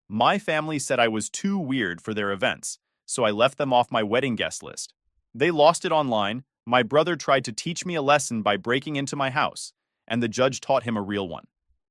My family said I was too weird for their events, so I left them off my wedding guest list. They lost it online. My brother tried to teach me a lesson by breaking into my house, and the judge taught him a real one.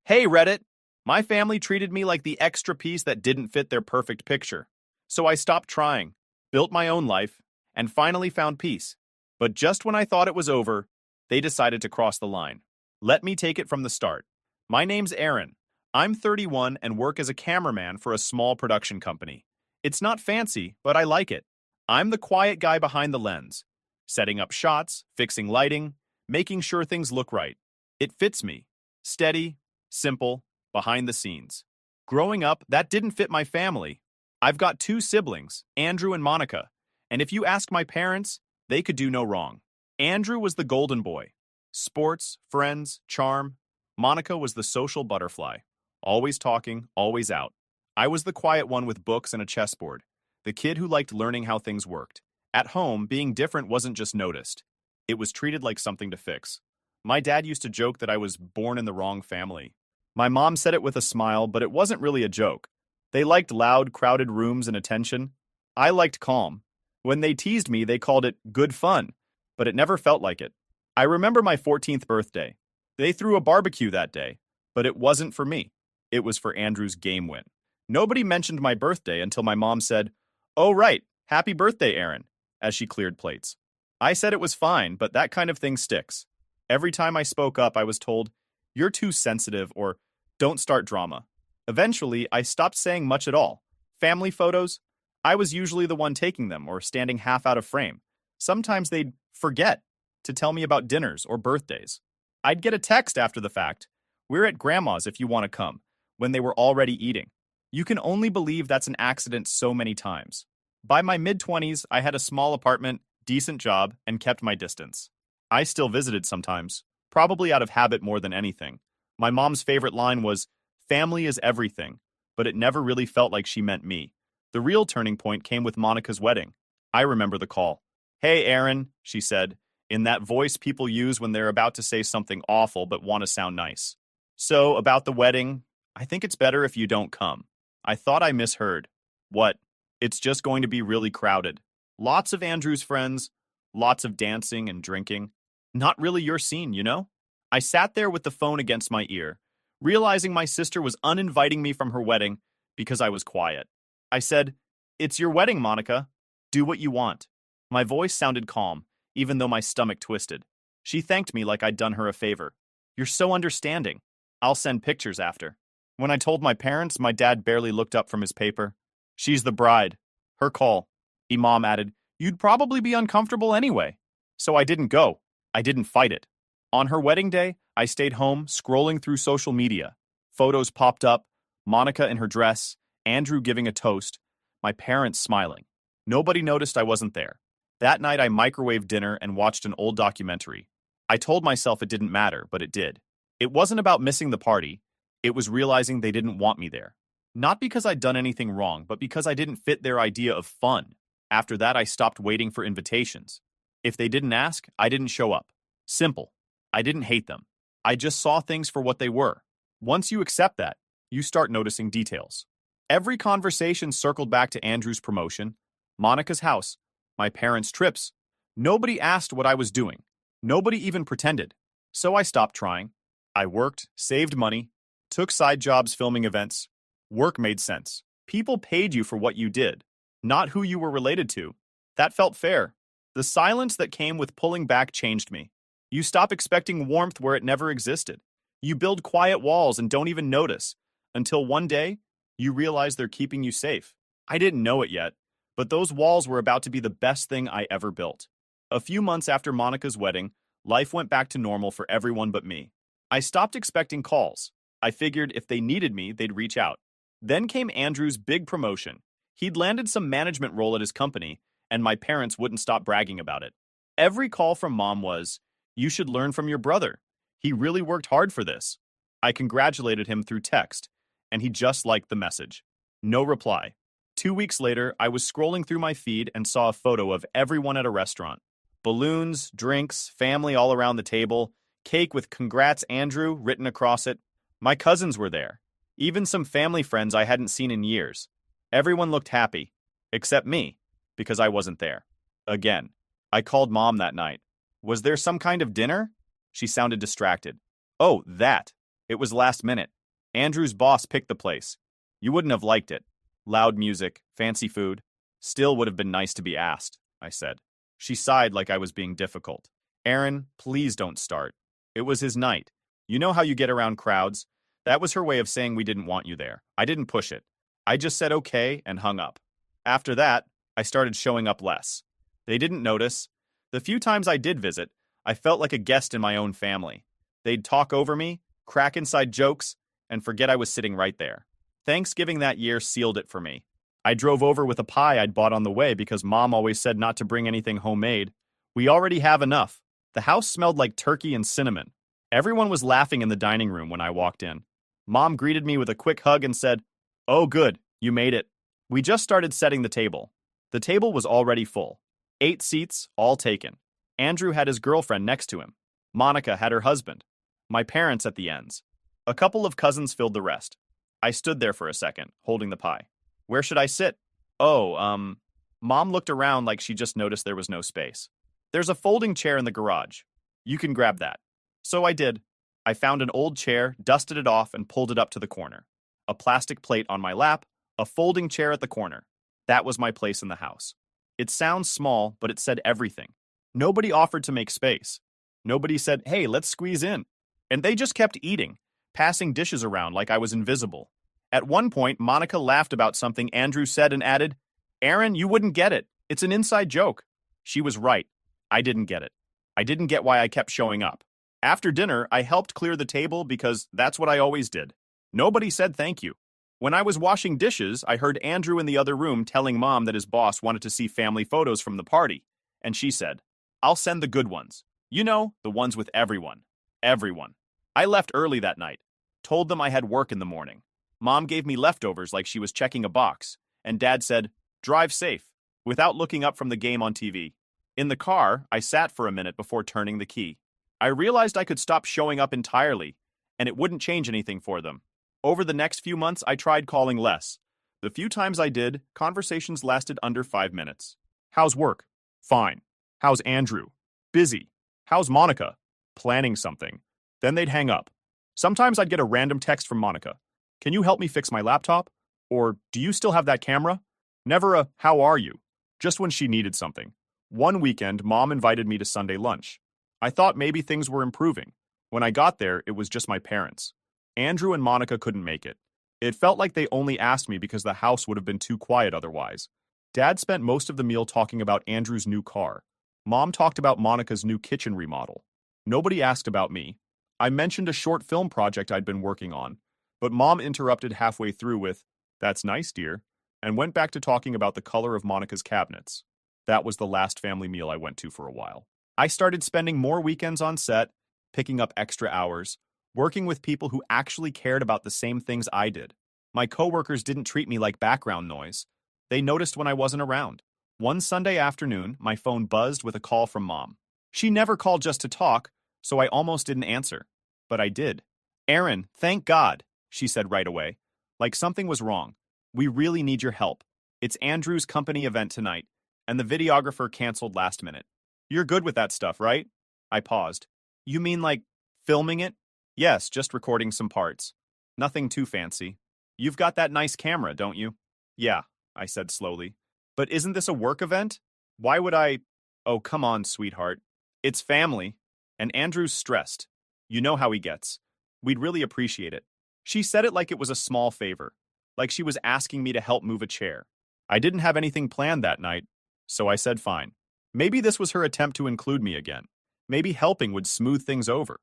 Hey, Reddit! My family treated me like the extra piece that didn't fit their perfect picture. So I stopped trying, built my own life, and finally found peace. But just when I thought it was over, they decided to cross the line. Let me take it from the start. My name's Aaron. I'm 31 and work as a cameraman for a small production company. It's not fancy, but I like it. I'm the quiet guy behind the lens, setting up shots, fixing lighting, making sure things look right. It fits me. Steady, simple, behind the scenes. Growing up, that didn't fit my family. I've got two siblings, Andrew and Monica, and if you ask my parents, they could do no wrong. Andrew was the golden boy. Sports, friends, charm. Monica was the social butterfly. Always talking, always out. I was the quiet one with books and a chessboard. The kid who liked learning how things worked. At home, being different wasn't just noticed. It was treated like something to fix. My dad used to joke that I was born in the wrong family. My mom said it with a smile, but it wasn't really a joke. They liked loud, crowded rooms and attention. I liked calm. When they teased me, they called it good fun, but it never felt like it. I remember my 14th birthday. They threw a barbecue that day, but it wasn't for me. It was for Andrew's game win. Nobody mentioned my birthday until my mom said, "Oh, right, happy birthday, Aaron," as she cleared plates. I said it was fine, but that kind of thing sticks. Every time I spoke up, I was told, "You're too sensitive," or "Don't start drama." Eventually, I stopped saying much at all. Family photos? I was usually the one taking them or standing half out of frame. Sometimes they'd forget to tell me about dinners or birthdays. I'd get a text after the fact, "We're at grandma's if you want to come," when they were already eating. You can only believe that's an accident so many times. By my mid-20s, I had a small apartment, decent job, and kept my distance. I still visited sometimes, probably out of habit more than anything. My mom's favorite line was, "Family is everything," but it never really felt like she meant me. The real turning point came with Monica's wedding. I remember the call. "Hey, Aaron," she said, in that voice people use when they're about to say something awful but want to sound nice. "So, about the wedding, I think it's better if you don't come." I thought I misheard. What? It's just going to be really crowded. Lots of Andrew's friends, lots of dancing and drinking. Not really your scene, you know? I sat there with the phone against my ear, realizing my sister was uninviting me from her wedding because I was quiet. I said, "It's your wedding, Monica. Do what you want." My voice sounded calm, even though my stomach twisted. She thanked me like I'd done her a favor. "You're so understanding. I'll send pictures after." When I told my parents, my dad barely looked up from his paper. "She's the bride. Her call." Imam added, "You'd probably be uncomfortable anyway." So I didn't go. I didn't fight it. On her wedding day, I stayed home, scrolling through social media. Photos popped up, Monica in her dress, Andrew giving a toast, my parents smiling. Nobody noticed I wasn't there. That night, I microwaved dinner and watched an old documentary. I told myself it didn't matter, but it did. It wasn't about missing the party. It was realizing they didn't want me there. Not because I'd done anything wrong, but because I didn't fit their idea of fun. After that, I stopped waiting for invitations. If they didn't ask, I didn't show up. Simple. I didn't hate them. I just saw things for what they were. Once you accept that, you start noticing details. Every conversation circled back to Andrew's promotion, Monica's house, my parents' trips. Nobody asked what I was doing. Nobody even pretended. So I stopped trying. I worked, saved money, took side jobs filming events. Work made sense. People paid you for what you did, not who you were related to. That felt fair. The silence that came with pulling back changed me. You stop expecting warmth where it never existed. You build quiet walls and don't even notice, until one day, you realize they're keeping you safe. I didn't know it yet, but those walls were about to be the best thing I ever built. A few months after Monica's wedding, life went back to normal for everyone but me. I stopped expecting calls. I figured if they needed me, they'd reach out. Then came Andrew's big promotion. He'd landed some management role at his company, and my parents wouldn't stop bragging about it. Every call from mom was, "You should learn from your brother. He really worked hard for this." I congratulated him through text, and he just liked the message. No reply. 2 weeks later, I was scrolling through my feed and saw a photo of everyone at a restaurant. Balloons, drinks, family all around the table, cake with "Congrats, Andrew" written across it. My cousins were there. Even some family friends I hadn't seen in years. Everyone looked happy, except me, because I wasn't there. Again, I called Mom that night. Was there some kind of dinner? She sounded distracted. Oh, that. It was last minute. Andrew's boss picked the place. You wouldn't have liked it. Loud music, fancy food. Still would have been nice to be asked, I said. She sighed like I was being difficult. Aaron, please don't start. It was his night. You know how you get around crowds? That was her way of saying we didn't want you there. I didn't push it. I just said okay and hung up. After that, I started showing up less. They didn't notice. The few times I did visit, I felt like a guest in my own family. They'd talk over me, crack inside jokes, and forget I was sitting right there. Thanksgiving that year sealed it for me. I drove over with a pie I'd bought on the way because Mom always said not to bring anything homemade. We already have enough. The house smelled like turkey and cinnamon. Everyone was laughing in the dining room when I walked in. Mom greeted me with a quick hug and said, "Oh, good, you made it." We just started setting the table. The table was already full. 8 seats, all taken. Andrew had his girlfriend next to him. Monica had her husband. My parents at the ends. A couple of cousins filled the rest. I stood there for a second, holding the pie. Where should I sit? Oh, Mom looked around like she just noticed there was no space. There's a folding chair in the garage. You can grab that. So I did. I found an old chair, dusted it off, and pulled it up to the corner. A plastic plate on my lap, a folding chair at the corner. That was my place in the house. It sounds small, but it said everything. Nobody offered to make space. Nobody said, "Hey, let's squeeze in." And they just kept eating, passing dishes around like I was invisible. At one point, Monica laughed about something Andrew said and added, "Aaron, you wouldn't get it. It's an inside joke." She was right. I didn't get it. I didn't get why I kept showing up. After dinner, I helped clear the table because that's what I always did. Nobody said thank you. When I was washing dishes, I heard Andrew in the other room telling Mom that his boss wanted to see family photos from the party, and she said, "I'll send the good ones. You know, the ones with everyone. Everyone." I left early that night. Told them I had work in the morning. Mom gave me leftovers like she was checking a box, and Dad said, "Drive safe," without looking up from the game on TV. In the car, I sat for a minute before turning the key. I realized I could stop showing up entirely, and it wouldn't change anything for them. Over the next few months, I tried calling less. The few times I did, conversations lasted under 5 minutes. How's work? Fine. How's Andrew? Busy. How's Monica? Planning something. Then they'd hang up. Sometimes I'd get a random text from Monica. "Can you help me fix my laptop?" Or, "Do you still have that camera?" Never a, "How are you?" Just when she needed something. One weekend, Mom invited me to Sunday lunch. I thought maybe things were improving. When I got there, it was just my parents. Andrew and Monica couldn't make it. It felt like they only asked me because the house would have been too quiet otherwise. Dad spent most of the meal talking about Andrew's new car. Mom talked about Monica's new kitchen remodel. Nobody asked about me. I mentioned a short film project I'd been working on, but Mom interrupted halfway through with, "That's nice, dear," and went back to talking about the color of Monica's cabinets. That was the last family meal I went to for a while. I started spending more weekends on set, picking up extra hours, working with people who actually cared about the same things I did. My coworkers didn't treat me like background noise. They noticed when I wasn't around. One Sunday afternoon, my phone buzzed with a call from Mom. She never called just to talk, so I almost didn't answer. But I did. "Aaron, thank God," she said right away. Like something was wrong. "We really need your help. It's Andrew's company event tonight, and the videographer canceled last minute. You're good with that stuff, right?" I paused. "You mean like filming it?" "Yes, just recording some parts. Nothing too fancy. You've got that nice camera, don't you?" "Yeah," I said slowly. "But isn't this a work event? Why would I—" "Oh, come on, sweetheart. It's family. And Andrew's stressed. You know how he gets. We'd really appreciate it." She said it like it was a small favor, like she was asking me to help move a chair. I didn't have anything planned that night, so I said fine. Maybe this was her attempt to include me again. Maybe helping would smooth things over.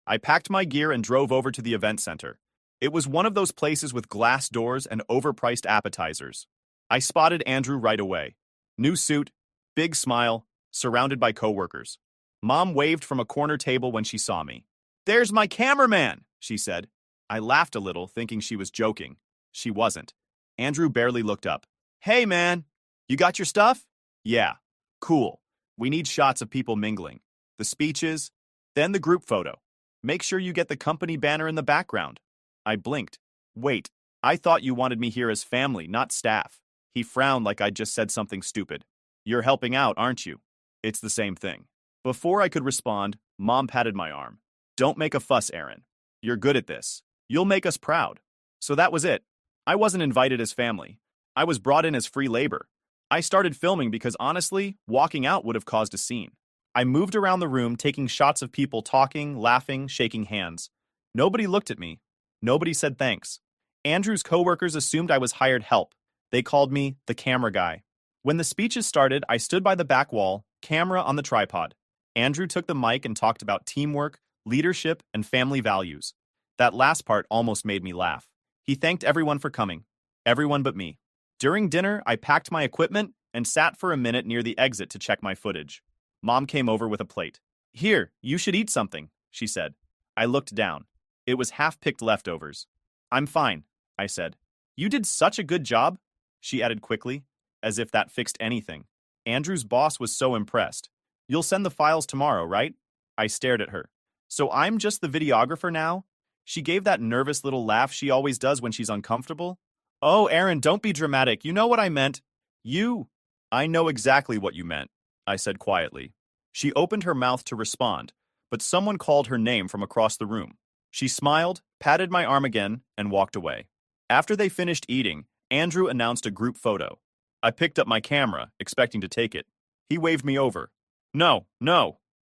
I packed my gear and drove over to the event center. It was one of those places with glass doors and overpriced appetizers. I spotted Andrew right away. New suit, big smile, surrounded by coworkers. Mom waved from a corner table when she saw me. "There's my cameraman," she said. I laughed a little, thinking she was joking. She wasn't. Andrew barely looked up. "Hey, man, you got your stuff?" "Yeah." "Cool. We need shots of people mingling. The speeches, then the group photo. Make sure you get the company banner in the background." I blinked. Wait, I thought you wanted me here as family, not staff. He frowned like I'd just said something stupid. You're helping out, aren't you? It's the same thing. Before I could respond, Mom patted my arm. Don't make a fuss, Aaron. You're good at this. You'll make us proud. So that was it. I wasn't invited as family. I was brought in as free labor. I started filming because honestly, walking out would have caused a scene. I moved around the room taking shots of people talking, laughing, shaking hands. Nobody looked at me. Nobody said thanks. Andrew's coworkers assumed I was hired help. They called me the camera guy. When the speeches started, I stood by the back wall, camera on the tripod. Andrew took the mic and talked about teamwork, leadership, and family values. That last part almost made me laugh. He thanked everyone for coming. Everyone but me. During dinner, I packed my equipment and sat for a minute near the exit to check my footage. Mom came over with a plate. Here, you should eat something, she said. I looked down. It was half-picked leftovers. I'm fine, I said. You did such a good job, she added quickly, as if that fixed anything. Andrew's boss was so impressed. You'll send the files tomorrow, right? I stared at her. So I'm just the videographer now? She gave that nervous little laugh she always does when she's uncomfortable. Oh, Aaron, don't be dramatic. You know what I meant. I know exactly what you meant, I said quietly. She opened her mouth to respond, but someone called her name from across the room. She smiled, patted my arm again, and walked away. After they finished eating, Andrew announced a group photo. I picked up my camera, expecting to take it. He waved me over. No,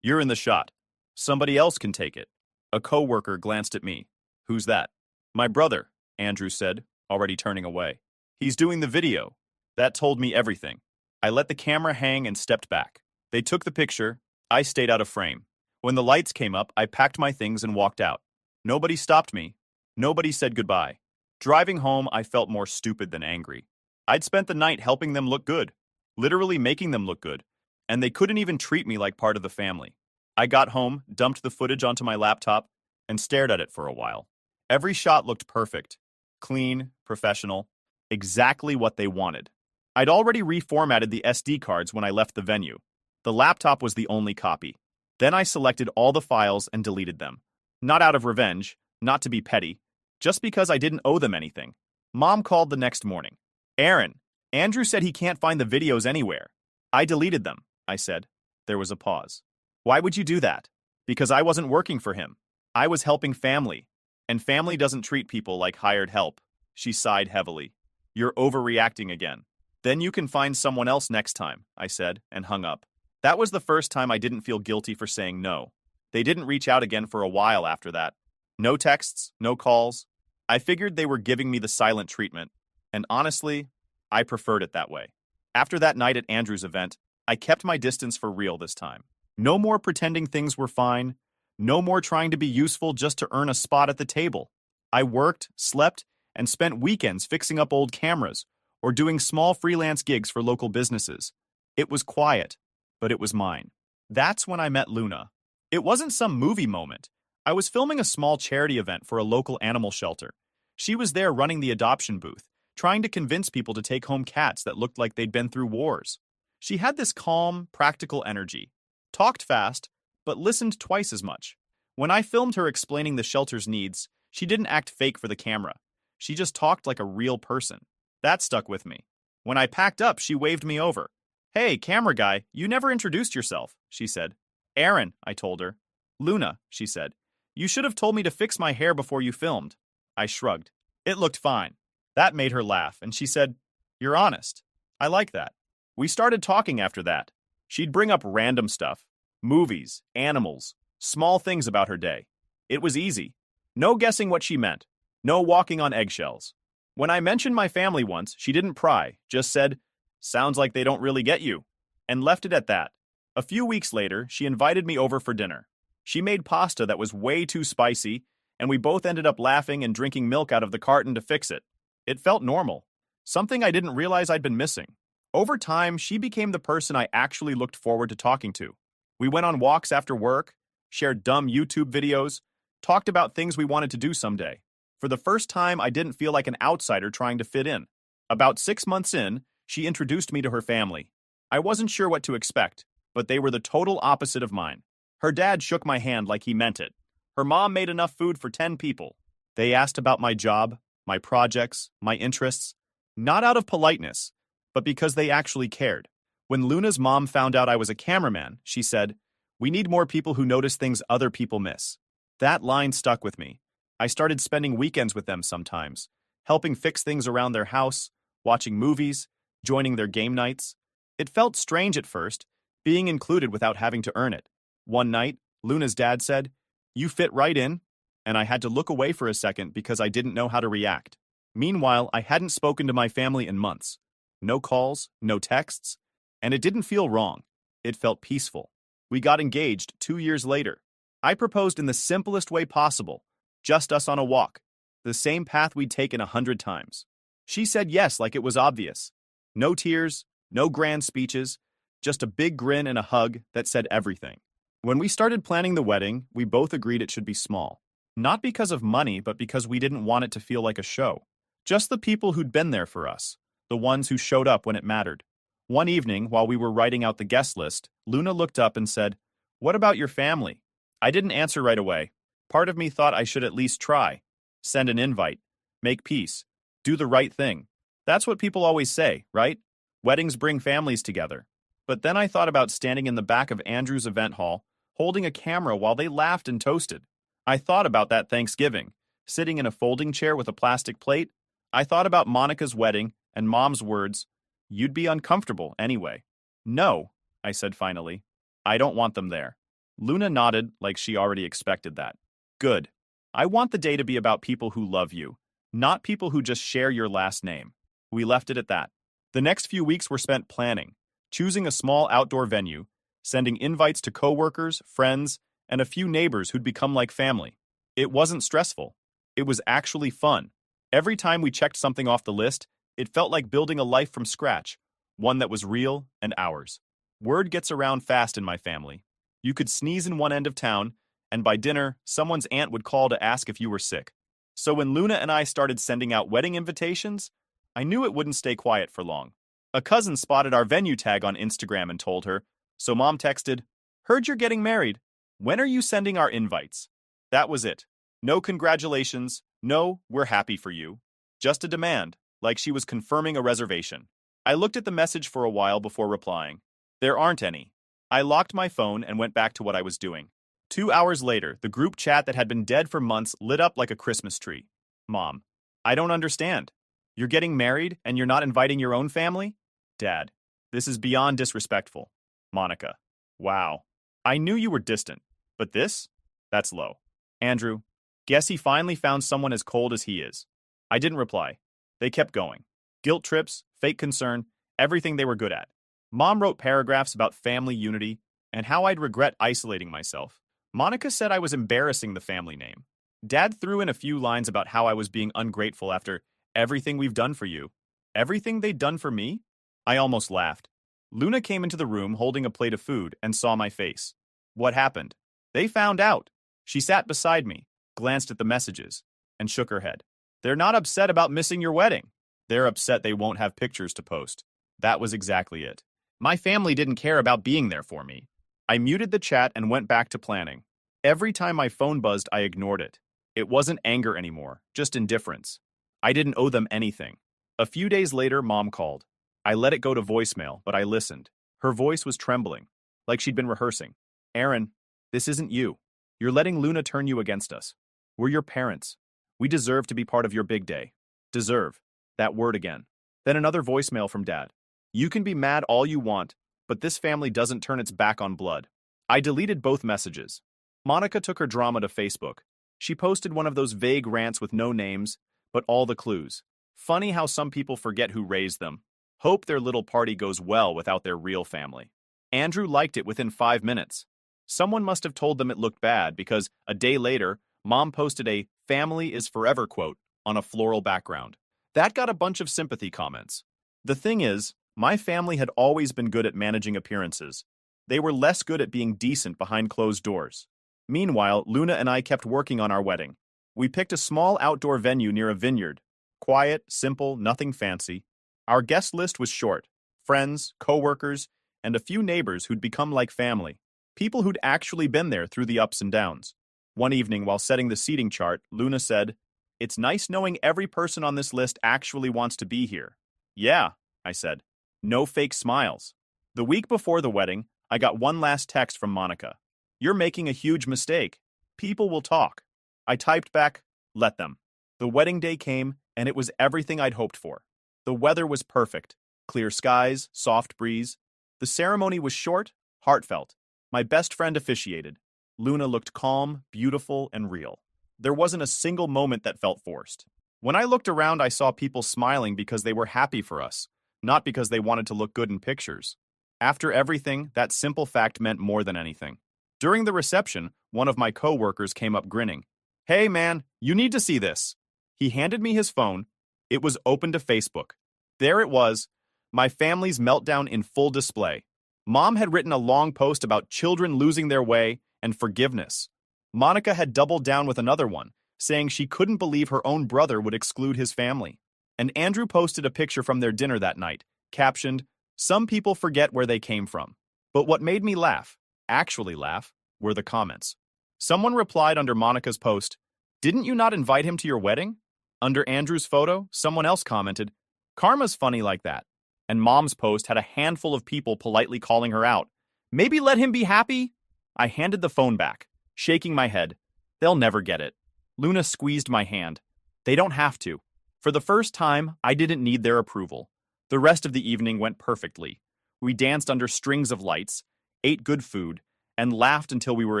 you're in the shot. Somebody else can take it. A coworker glanced at me. Who's that? My brother, Andrew said, already turning away. He's doing the video. That told me everything. I let the camera hang and stepped back. They took the picture. I stayed out of frame. When the lights came up, I packed my things and walked out. Nobody stopped me. Nobody said goodbye. Driving home, I felt more stupid than angry. I'd spent the night helping them look good, literally making them look good, and they couldn't even treat me like part of the family. I got home, dumped the footage onto my laptop, and stared at it for a while. Every shot looked perfect. Clean, professional, exactly what they wanted. I'd already reformatted the SD cards when I left the venue. The laptop was the only copy. Then I selected all the files and deleted them. Not out of revenge, not to be petty, just because I didn't owe them anything. Mom called the next morning. Aaron, Andrew said he can't find the videos anywhere. I deleted them, I said. There was a pause. Why would you do that? Because I wasn't working for him. I was helping family. And family doesn't treat people like hired help. She sighed heavily. You're overreacting again. Then you can find someone else next time, I said, and hung up. That was the first time I didn't feel guilty for saying no. They didn't reach out again for a while after that. No texts, no calls. I figured they were giving me the silent treatment. And honestly, I preferred it that way. After that night at Andrew's event, I kept my distance for real this time. No more pretending things were fine. No more trying to be useful just to earn a spot at the table. I worked, slept, and spent weekends fixing up old cameras or doing small freelance gigs for local businesses. It was quiet, but it was mine. That's when I met Luna. It wasn't some movie moment. I was filming a small charity event for a local animal shelter. She was there running the adoption booth, trying to convince people to take home cats that looked like they'd been through wars. She had this calm, practical energy. Talked fast, but listened twice as much. When I filmed her explaining the shelter's needs, she didn't act fake for the camera. She just talked like a real person. That stuck with me. When I packed up, she waved me over. Hey, camera guy, you never introduced yourself, she said. Aaron, I told her. Luna, she said. You should have told me to fix my hair before you filmed. I shrugged. It looked fine. That made her laugh, and she said, You're honest. I like that. We started talking after that. She'd bring up random stuff. Movies, animals, small things about her day. It was easy. No guessing what she meant. No walking on eggshells. When I mentioned my family once, she didn't pry, just said, Sounds like they don't really get you, and left it at that. A few weeks later, she invited me over for dinner. She made pasta that was way too spicy, and we both ended up laughing and drinking milk out of the carton to fix it. It felt normal. Something I didn't realize I'd been missing. Over time, she became the person I actually looked forward to talking to. We went on walks after work, shared dumb YouTube videos, talked about things we wanted to do someday. For the first time, I didn't feel like an outsider trying to fit in. About 6 months in, she introduced me to her family. I wasn't sure what to expect, but they were the total opposite of mine. Her dad shook my hand like he meant it. Her mom made enough food for 10 people. They asked about my job. my projects, my interests, not out of politeness, but because they actually cared. When Luna's mom found out I was a cameraman, she said, "We need more people who notice things other people miss." That line stuck with me. I started spending weekends with them sometimes, helping fix things around their house, watching movies, joining their game nights. It felt strange at first, being included without having to earn it. One night, Luna's dad said, "You fit right in," and I had to look away for a second because I didn't know how to react. Meanwhile, I hadn't spoken to my family in months. No calls, no texts, and it didn't feel wrong. It felt peaceful. We got engaged 2 years later. I proposed in the simplest way possible, just us on a walk, the same path we'd taken 100 times. She said yes like it was obvious. No tears, no grand speeches, just a big grin and a hug that said everything. When we started planning the wedding, we both agreed it should be small. Not because of money, but because we didn't want it to feel like a show. Just the people who'd been there for us, the ones who showed up when it mattered. One evening, while we were writing out the guest list, Luna looked up and said, "What about your family?" I didn't answer right away. Part of me thought I should at least try. Send an invite. Make peace. Do the right thing. That's what people always say, right? Weddings bring families together. But then I thought about standing in the back of Andrew's event hall, holding a camera while they laughed and toasted. I thought about that Thanksgiving, sitting in a folding chair with a plastic plate. I thought about Monica's wedding and Mom's words, "You'd be uncomfortable anyway." "No," I said finally. "I don't want them there." Luna nodded like she already expected that. "Good. I want the day to be about people who love you, not people who just share your last name." We left it at that. The next few weeks were spent planning, choosing a small outdoor venue, sending invites to coworkers, friends, and a few neighbors who'd become like family. It wasn't stressful. It was actually fun. Every time we checked something off the list, it felt like building a life from scratch, one that was real and ours. Word gets around fast in my family. You could sneeze in one end of town, and by dinner, someone's aunt would call to ask if you were sick. So when Luna and I started sending out wedding invitations, I knew it wouldn't stay quiet for long. A cousin spotted our venue tag on Instagram and told her, so Mom texted, "Heard you're getting married. When are you sending our invites?" That was it. No congratulations, no, "we're happy for you." Just a demand, like she was confirming a reservation. I looked at the message for a while before replying. There aren't any. I locked my phone and went back to what I was doing. 2 hours later, the group chat that had been dead for months lit up like a Christmas tree. "Mom, I don't understand. You're getting married and you're not inviting your own family?" "Dad, this is beyond disrespectful." "Monica, wow. I knew you were distant, but this? That's low." "Andrew, guess he finally found someone as cold as he is." I didn't reply. They kept going. Guilt trips, fake concern, everything they were good at. Mom wrote paragraphs about family unity and how I'd regret isolating myself. Monica said I was embarrassing the family name. Dad threw in a few lines about how I was being ungrateful after everything we've done for you. Everything they'd done for me? I almost laughed. Luna came into the room holding a plate of food and saw my face. "What happened?" "They found out." She sat beside me, glanced at the messages, and shook her head. "They're not upset about missing your wedding. They're upset they won't have pictures to post." That was exactly it. My family didn't care about being there for me. I muted the chat and went back to planning. Every time my phone buzzed, I ignored it. It wasn't anger anymore, just indifference. I didn't owe them anything. A few days later, Mom called. I let it go to voicemail, but I listened. Her voice was trembling, like she'd been rehearsing. "Aaron, this isn't you. You're letting Luna turn you against us. We're your parents. We deserve to be part of your big day." Deserve. That word again. Then another voicemail from Dad. "You can be mad all you want, but this family doesn't turn its back on blood." I deleted both messages. Monica took her drama to Facebook. She posted one of those vague rants with no names, but all the clues. Funny how some people forget who raised them. Hope their little party goes well without their real family. Andrew liked it within 5 minutes. Someone must have told them it looked bad because a day later, Mom posted a "family is forever" quote on a floral background. That got a bunch of sympathy comments. The thing is, my family had always been good at managing appearances. They were less good at being decent behind closed doors. Meanwhile, Luna and I kept working on our wedding. We picked a small outdoor venue near a vineyard. Quiet, simple, nothing fancy. Our guest list was short. Friends, coworkers, and a few neighbors who'd become like family. People who'd actually been there through the ups and downs. One evening, while setting the seating chart, Luna said, It's nice knowing every person on this list actually wants to be here. Yeah, I said. No fake smiles. The week before the wedding, I got one last text from Monica. You're making a huge mistake. People will talk. I typed back, let them. The wedding day came, and it was everything I'd hoped for. The weather was perfect. Clear skies, soft breeze. The ceremony was short, heartfelt. My best friend officiated. Luna looked calm, beautiful, and real. There wasn't a single moment that felt forced. When I looked around, I saw people smiling because they were happy for us, not because they wanted to look good in pictures. After everything, that simple fact meant more than anything. During the reception, one of my coworkers came up grinning. Hey man, you need to see this. He handed me his phone. It was open to Facebook. There it was, my family's meltdown in full display. Mom had written a long post about children losing their way and forgiveness. Monica had doubled down with another one, saying she couldn't believe her own brother would exclude his family. And Andrew posted a picture from their dinner that night, captioned, Some people forget where they came from. But what made me laugh, actually laugh, were the comments. Someone replied under Monica's post, Didn't you not invite him to your wedding? Under Andrew's photo, someone else commented, Karma's funny like that. And Mom's post had a handful of people politely calling her out. Maybe let him be happy? I handed the phone back, shaking my head. They'll never get it. Luna squeezed my hand. They don't have to. For the first time, I didn't need their approval. The rest of the evening went perfectly. We danced under strings of lights, ate good food, and laughed until we were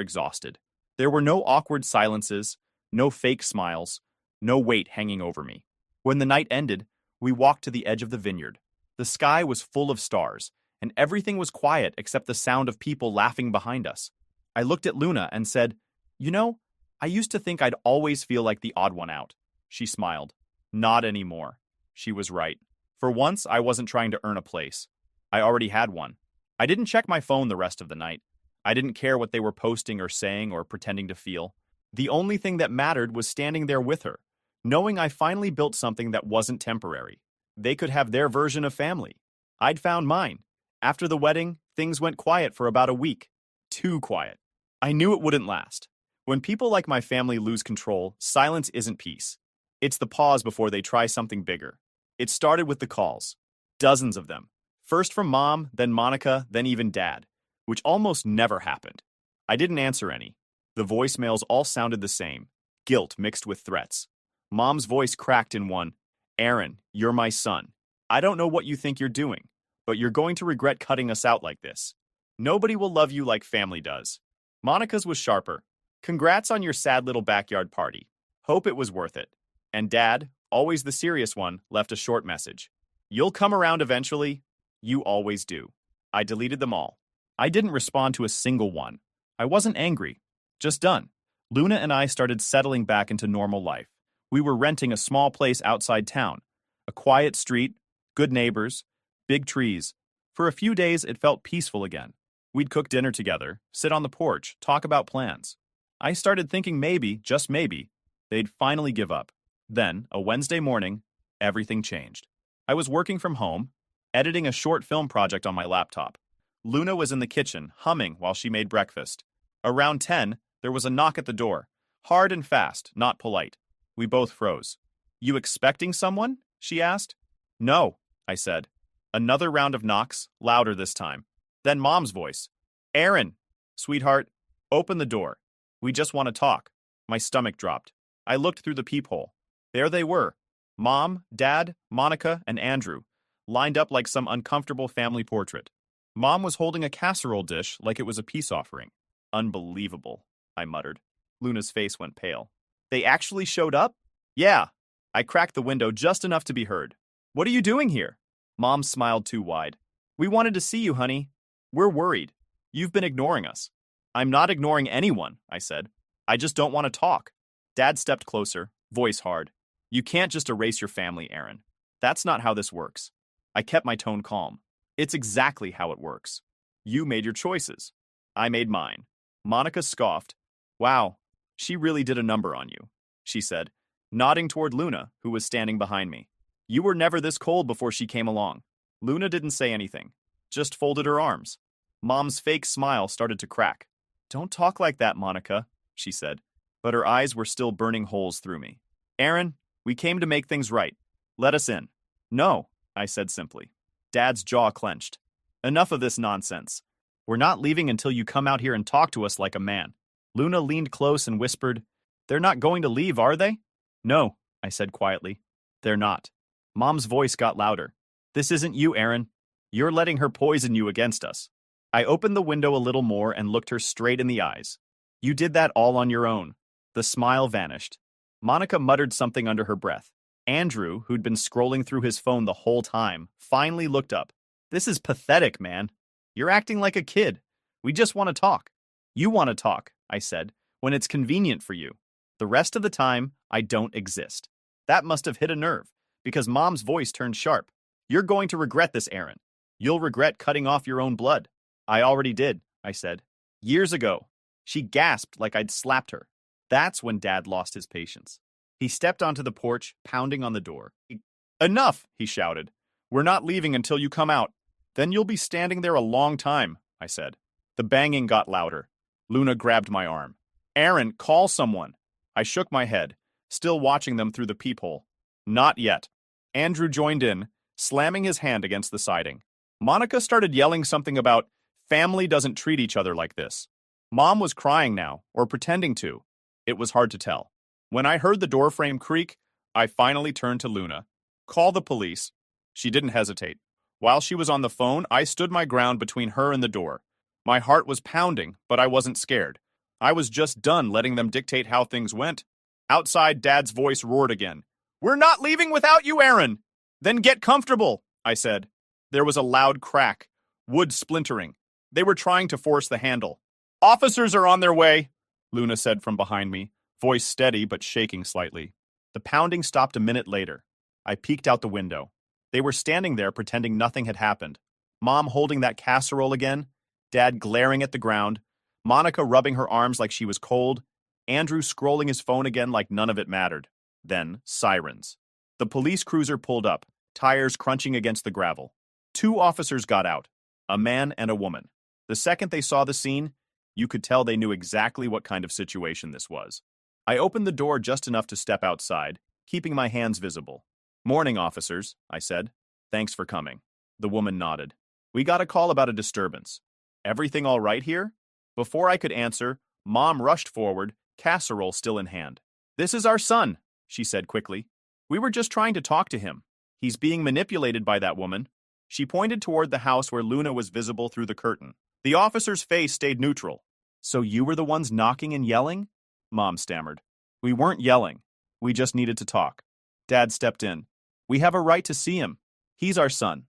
exhausted. There were no awkward silences, no fake smiles, no weight hanging over me. When the night ended, we walked to the edge of the vineyard. The sky was full of stars, and everything was quiet except the sound of people laughing behind us. I looked at Luna and said, You know, I used to think I'd always feel like the odd one out. She smiled. Not anymore. She was right. For once, I wasn't trying to earn a place. I already had one. I didn't check my phone the rest of the night. I didn't care what they were posting or saying or pretending to feel. The only thing that mattered was standing there with her, knowing I finally built something that wasn't temporary. They could have their version of family. I'd found mine. After the wedding, things went quiet for about a week. Too quiet. I knew it wouldn't last. When people like my family lose control, silence isn't peace. It's the pause before they try something bigger. It started with the calls. Dozens of them. First from Mom, then Monica, then even Dad, which almost never happened. I didn't answer any. The voicemails all sounded the same. Guilt mixed with threats. Mom's voice cracked in one. Aaron, you're my son. I don't know what you think you're doing, but you're going to regret cutting us out like this. Nobody will love you like family does. Monica's was sharper. Congrats on your sad little backyard party. Hope it was worth it. And Dad, always the serious one, left a short message. You'll come around eventually. You always do. I deleted them all. I didn't respond to a single one. I wasn't angry. Just done. Luna and I started settling back into normal life. We were renting a small place outside town. A quiet street, good neighbors, big trees. For a few days, it felt peaceful again. We'd cook dinner together, sit on the porch, talk about plans. I started thinking maybe, just maybe, they'd finally give up. Then, a Wednesday morning, everything changed. I was working from home, editing a short film project on my laptop. Luna was in the kitchen, humming while she made breakfast. Around 10, there was a knock at the door. Hard and fast, not polite. We both froze. You expecting someone? She asked. No, I said. Another round of knocks, louder this time. Then Mom's voice. Aaron, sweetheart, open the door. We just want to talk. My stomach dropped. I looked through the peephole. There they were. Mom, Dad, Monica, and Andrew, lined up like some uncomfortable family portrait. Mom was holding a casserole dish like it was a peace offering. Unbelievable, I muttered. Luna's face went pale. They actually showed up? Yeah. I cracked the window just enough to be heard. What are you doing here? Mom smiled too wide. We wanted to see you, honey. We're worried. You've been ignoring us. I'm not ignoring anyone, I said. I just don't want to talk. Dad stepped closer, voice hard. You can't just erase your family, Aaron. That's not how this works. I kept my tone calm. It's exactly how it works. You made your choices. I made mine. Monica scoffed. Wow, she really did a number on you, she said, nodding toward Luna, who was standing behind me. You were never this cold before she came along. Luna didn't say anything, just folded her arms. Mom's fake smile started to crack. Don't talk like that, Monica, she said, but her eyes were still burning holes through me. Aaron, we came to make things right. Let us in. No, I said simply. Dad's jaw clenched. Enough of this nonsense. We're not leaving until you come out here and talk to us like a man. Luna leaned close and whispered, They're not going to leave, are they? No, I said quietly. They're not. Mom's voice got louder. This isn't you, Aaron. You're letting her poison you against us. I opened the window a little more and looked her straight in the eyes. You did that all on your own. The smile vanished. Monica muttered something under her breath. Andrew, who'd been scrolling through his phone the whole time, finally looked up. This is pathetic, man. You're acting like a kid. We just want to talk. You want to talk, I said, when it's convenient for you. The rest of the time, I don't exist. That must have hit a nerve, because Mom's voice turned sharp. You're going to regret this, Aaron. You'll regret cutting off your own blood. I already did, I said. Years ago. She gasped like I'd slapped her. That's when Dad lost his patience. He stepped onto the porch, pounding on the door. Enough, he shouted. We're not leaving until you come out. Then you'll be standing there a long time, I said. The banging got louder. Luna grabbed my arm. Aaron, call someone. I shook my head, still watching them through the peephole. Not yet. Andrew joined in, slamming his hand against the siding. Monica started yelling something about family doesn't treat each other like this. Mom was crying now, or pretending to. It was hard to tell. When I heard the doorframe creak, I finally turned to Luna. Call the police. She didn't hesitate. While she was on the phone, I stood my ground between her and the door. My heart was pounding, but I wasn't scared. I was just done letting them dictate how things went. Outside, Dad's voice roared again. We're not leaving without you, Aaron! Then get comfortable, I said. There was a loud crack, wood splintering. They were trying to force the handle. Officers are on their way, Luna said from behind me, voice steady but shaking slightly. The pounding stopped a minute later. I peeked out the window. They were standing there pretending nothing had happened. Mom holding that casserole again, Dad glaring at the ground, Monica rubbing her arms like she was cold, Andrew scrolling his phone again like none of it mattered. Then, sirens. The police cruiser pulled up, tires crunching against the gravel. 2 officers got out, a man and a woman. The second they saw the scene, you could tell they knew exactly what kind of situation this was. I opened the door just enough to step outside, keeping my hands visible. Morning, officers, I said. Thanks for coming. The woman nodded. We got a call about a disturbance. Everything all right here? Before I could answer, Mom rushed forward, casserole still in hand. This is our son, she said quickly. We were just trying to talk to him. He's being manipulated by that woman. She pointed toward the house where Luna was visible through the curtain. The officer's face stayed neutral. So you were the ones knocking and yelling? Mom stammered. We weren't yelling. We just needed to talk. Dad stepped in. We have a right to see him. He's our son.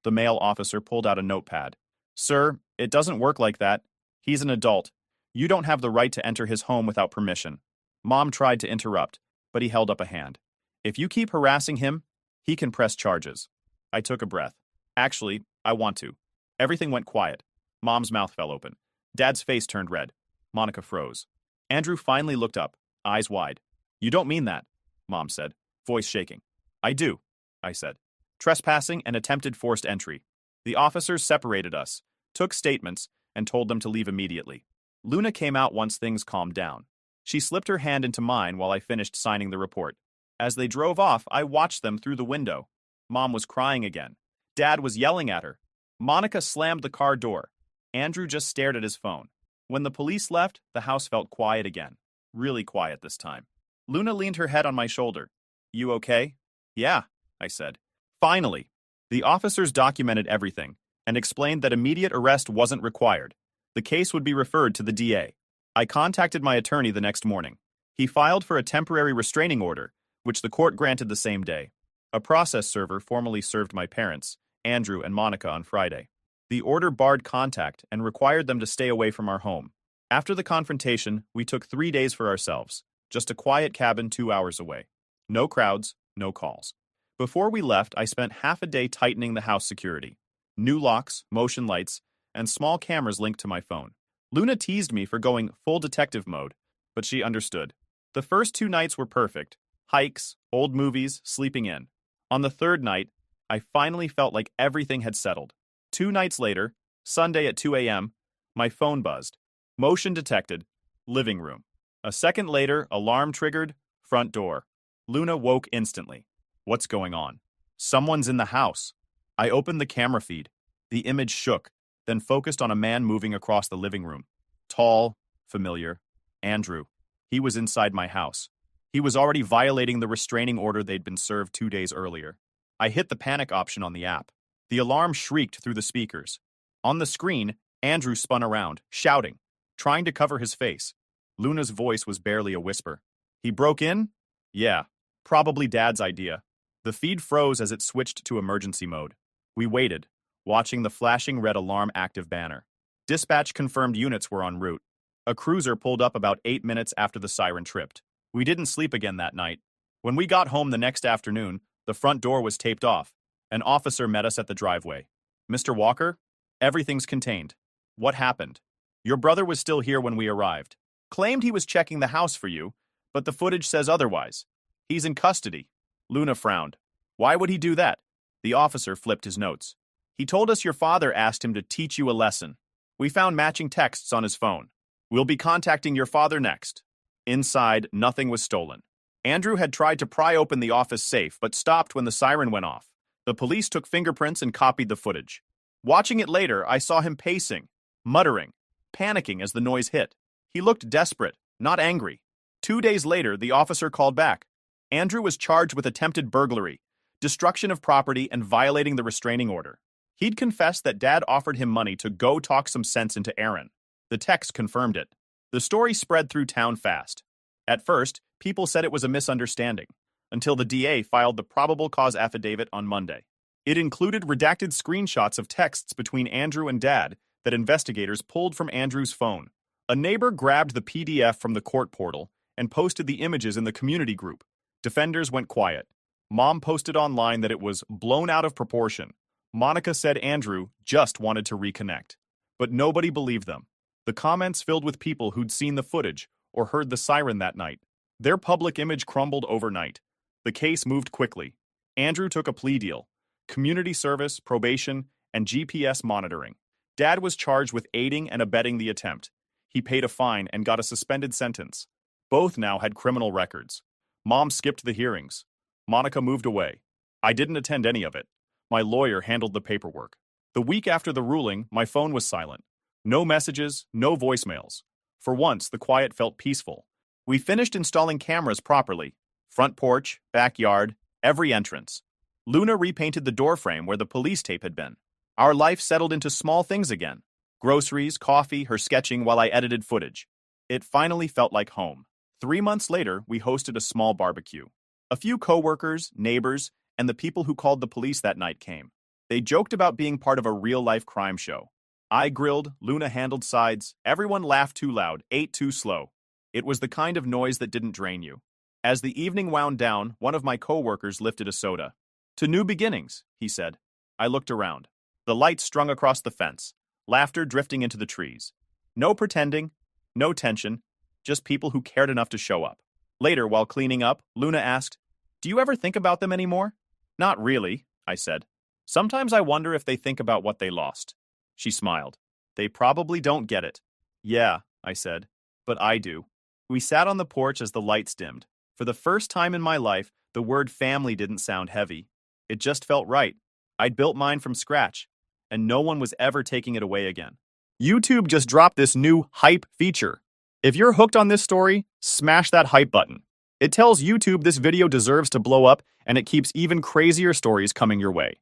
The male officer pulled out a notepad. Sir, it doesn't work like that. He's an adult. You don't have the right to enter his home without permission. Mom tried to interrupt, but he held up a hand. If you keep harassing him, he can press charges. I took a breath. Actually, I want to. Everything went quiet. Mom's mouth fell open. Dad's face turned red. Monica froze. Andrew finally looked up, eyes wide. You don't mean that, Mom said, voice shaking. I do, I said. Trespassing and attempted forced entry. The officers separated us, took statements, and told them to leave immediately. Luna came out once things calmed down. She slipped her hand into mine while I finished signing the report. As they drove off, I watched them through the window. Mom was crying again. Dad was yelling at her. Monica slammed the car door. Andrew just stared at his phone. When the police left, the house felt quiet again. Really quiet this time. Luna leaned her head on my shoulder. You okay? Yeah, I said. Finally. The officers documented everything and explained that immediate arrest wasn't required. The case would be referred to the DA. I contacted my attorney the next morning. He filed for a temporary restraining order, which the court granted the same day. A process server formally served my parents, Andrew and Monica, on Friday. The order barred contact and required them to stay away from our home. After the confrontation, we took 3 days for ourselves, just a quiet cabin 2 hours away. No crowds, no calls. Before we left, I spent half a day tightening the house security. New locks, motion lights, and small cameras linked to my phone. Luna teased me for going full detective mode, but she understood. The first 2 nights were perfect. Hikes, old movies, sleeping in. On the 3rd night, I finally felt like everything had settled. 2 nights later, Sunday at 2 a.m., my phone buzzed. Motion detected. Living room. A second later, alarm triggered. Front door. Luna woke instantly. What's going on? Someone's in the house. I opened the camera feed. The image shook, then focused on a man moving across the living room. Tall, familiar. Andrew. He was inside my house. He was already violating the restraining order they'd been served 2 days earlier. I hit the panic option on the app. The alarm shrieked through the speakers. On the screen, Andrew spun around, shouting, trying to cover his face. Luna's voice was barely a whisper. He broke in? Yeah, probably Dad's idea. The feed froze as it switched to emergency mode. We waited, watching the flashing red alarm active banner. Dispatch confirmed units were en route. A cruiser pulled up about 8 minutes after the siren tripped. We didn't sleep again that night. When we got home the next afternoon, the front door was taped off. An officer met us at the driveway. Mr. Walker? Everything's contained. What happened? Your brother was still here when we arrived. Claimed he was checking the house for you, but the footage says otherwise. He's in custody. Luna frowned. Why would he do that? The officer flipped his notes. He told us your father asked him to teach you a lesson. We found matching texts on his phone. We'll be contacting your father next. Inside, nothing was stolen. Andrew had tried to pry open the office safe, but stopped when the siren went off. The police took fingerprints and copied the footage. Watching it later, I saw him pacing, muttering, panicking as the noise hit. He looked desperate, not angry. 2 days later, the officer called back. Andrew was charged with attempted burglary, destruction of property, and violating the restraining order. He'd confessed that Dad offered him money to go talk some sense into Aaron. The text confirmed it. The story spread through town fast. At first, people said it was a misunderstanding, until the DA filed the probable cause affidavit on Monday. It included redacted screenshots of texts between Andrew and Dad that investigators pulled from Andrew's phone. A neighbor grabbed the PDF from the court portal and posted the images in the community group. Defenders went quiet. Mom posted online that it was blown out of proportion. Monica said Andrew just wanted to reconnect. But nobody believed them. The comments filled with people who'd seen the footage or heard the siren that night. Their public image crumbled overnight. The case moved quickly. Andrew took a plea deal, community service, probation, and GPS monitoring. Dad was charged with aiding and abetting the attempt. He paid a fine and got a suspended sentence. Both now had criminal records. Mom skipped the hearings. Monica moved away. I didn't attend any of it. My lawyer handled the paperwork. The week after the ruling, my phone was silent. No messages, no voicemails. For once, the quiet felt peaceful. We finished installing cameras properly. Front porch, backyard, every entrance. Luna repainted the doorframe where the police tape had been. Our life settled into small things again. Groceries, coffee, her sketching while I edited footage. It finally felt like home. 3 months later, we hosted a small barbecue. A few coworkers, neighbors, and the people who called the police that night came. They joked about being part of a real-life crime show. I grilled, Luna handled sides, everyone laughed too loud, ate too slow. It was the kind of noise that didn't drain you. As the evening wound down, one of my coworkers lifted a soda. To new beginnings, he said. I looked around. The lights strung across the fence, laughter drifting into the trees. No pretending, no tension, just people who cared enough to show up. Later, while cleaning up, Luna asked, "Do you ever think about them anymore?" "Not really," I said. "Sometimes I wonder if they think about what they lost." She smiled. "They probably don't get it." "Yeah," I said, "but I do." We sat on the porch as the lights dimmed. For the first time in my life, the word family didn't sound heavy. It just felt right. I'd built mine from scratch, and no one was ever taking it away again. YouTube just dropped this new hype feature. If you're hooked on this story, smash that hype button. It tells YouTube this video deserves to blow up, and it keeps even crazier stories coming your way.